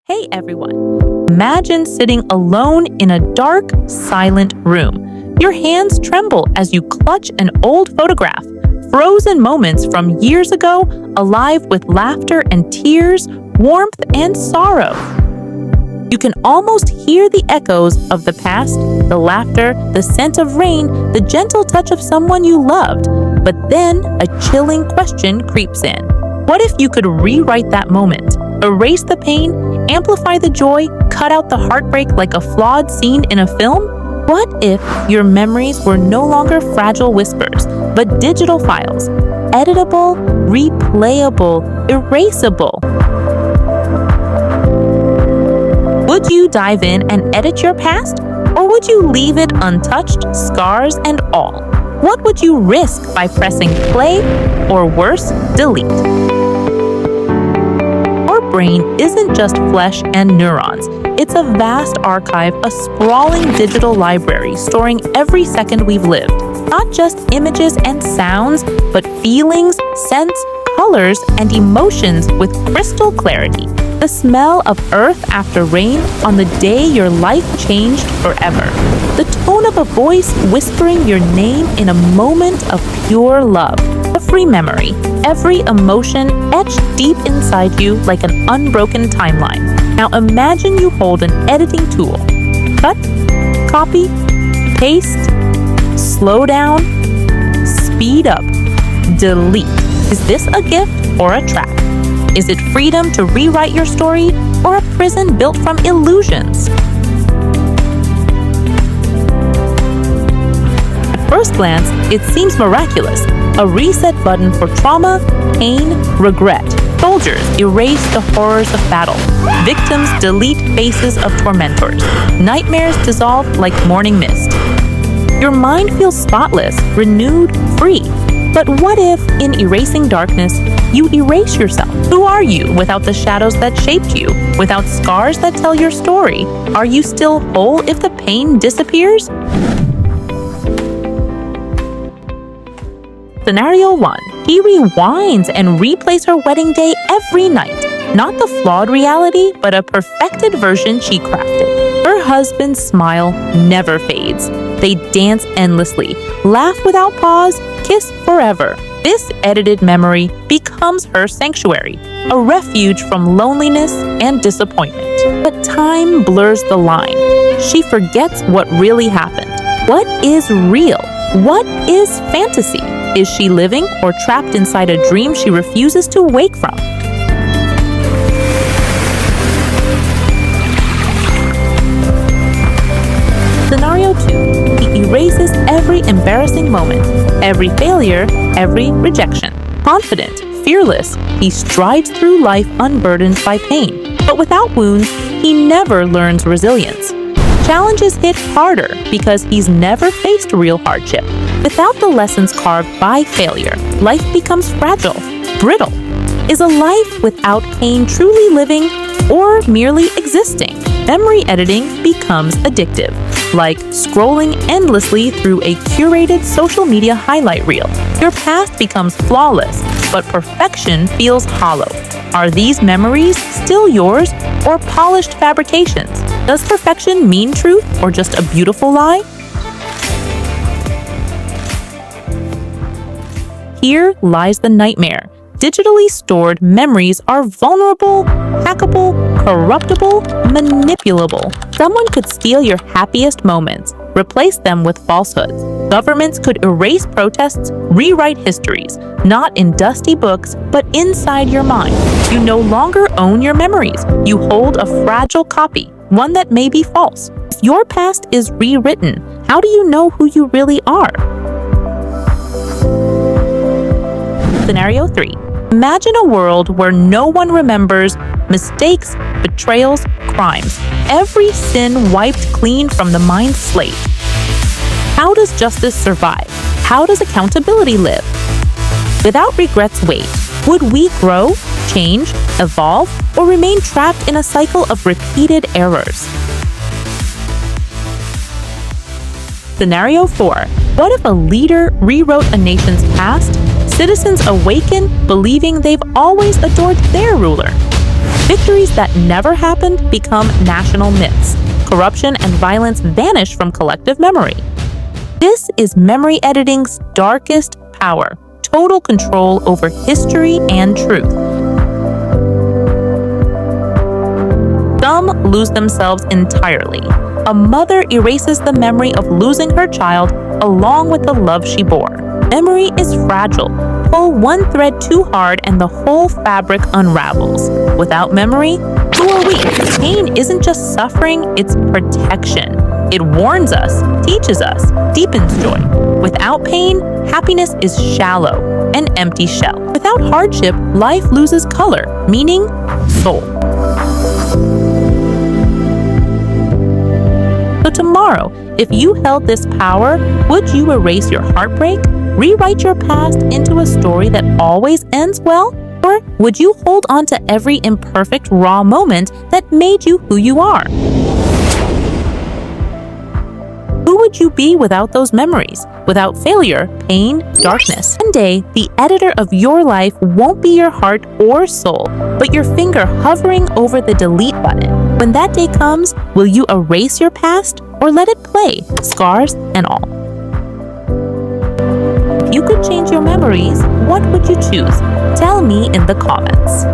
Hey everyone! Imagine sitting alone in a dark, silent room. Your hands tremble as you clutch an old photograph, frozen moments from years ago, alive with laughter and tears, warmth and sorrow. You can almost hear the echoes of the past, the laughter, the scent of rain, the gentle touch of someone you loved. But then a chilling question creeps in. What if you could rewrite that moment? Erase the pain, amplify the joy, cut out the heartbreak like a flawed scene in a film? What if your memories were no longer fragile whispers, but digital files, editable, replayable, erasable? Would you dive in and edit your past, or would you leave it untouched, scars and all? What would you risk by pressing play, or worse, delete? Our brain isn't just flesh and neurons. It's a vast archive, a sprawling digital library storing every second we've lived. Not just images and sounds, but feelings, scents, colors, and emotions with crystal clarity. The smell of earth after rain on the day your life changed forever. The tone of a voice whispering your name in a moment of pure love. Every memory, every emotion etched deep inside you like an unbroken timeline. Now imagine you hold an editing tool. Cut, copy, paste, slow down, speed up, delete. Is this a gift or a trap? Is it freedom to rewrite your story, or a prison built from illusions? At first glance, it seems miraculous. A reset button for trauma, pain, regret. Soldiers erase the horrors of battle. Victims delete faces of tormentors. Nightmares dissolve like morning mist. Your mind feels spotless, renewed, free. But what if, in erasing darkness, you erase yourself? Who are you without the shadows that shaped you? Without scars that tell your story? Are you still whole if the pain disappears? Scenario 1. He rewinds and replays her wedding day every night. Not the flawed reality, but a perfected version she crafted. Her husband's smile never fades. They dance endlessly, laugh without pause, kiss forever. This edited memory becomes her sanctuary, a refuge from loneliness and disappointment. But time blurs the line. She forgets what really happened. What is real? What is fantasy? Is she living or trapped inside a dream she refuses to wake from? Scenario 2. He erases every embarrassing moment, every failure, every rejection. Confident, fearless, he strides through life unburdened by pain. But without wounds, he never learns resilience. Challenges hit harder because he's never faced real hardship. Without the lessons carved by failure, life becomes fragile, brittle. Is a life without pain truly living or merely existing? Memory editing becomes addictive, like scrolling endlessly through a curated social media highlight reel. Your past becomes flawless, but perfection feels hollow. Are these memories still yours or polished fabrications? Does perfection mean truth or just a beautiful lie? Here lies the nightmare. Digitally stored memories are vulnerable, hackable, corruptible, manipulable. Someone could steal your happiest moments, replace them with falsehoods. Governments could erase protests, rewrite histories, not in dusty books, but inside your mind. You no longer own your memories. You hold a fragile copy, one that may be false. If your past is rewritten, how do you know who you really are? Scenario 3. Imagine a world where no one remembers mistakes, betrayals, crimes. Every sin wiped clean from the mind's slate. How does justice survive? How does accountability live? Without regrets wait, would we grow, change, evolve, or remain trapped in a cycle of repeated errors? Scenario 4. What if a leader rewrote a nation's past? Citizens awaken, believing they've always adored their ruler. Victories that never happened become national myths. Corruption and violence vanish from collective memory. This is memory editing's darkest power: total control over history and truth. Some lose themselves entirely. A mother erases the memory of losing her child along with the love she bore. Memory is fragile. Pull one thread too hard and the whole fabric unravels. Without memory, who are we? Pain isn't just suffering, it's protection. It warns us, teaches us, deepens joy. Without pain, happiness is shallow, an empty shell. Without hardship, life loses color, meaning, soul. So tomorrow, if you held this power, would you erase your heartbreak? Rewrite your past into a story that always ends well? Or would you hold on to every imperfect, raw moment that made you who you are? Who would you be without those memories? Without failure, pain, darkness. One day, the editor of your life won't be your heart or soul, but your finger hovering over the delete button. When that day comes, will you erase your past or let it play, scars and all? If you could change your memories, what would you choose? Tell me in the comments.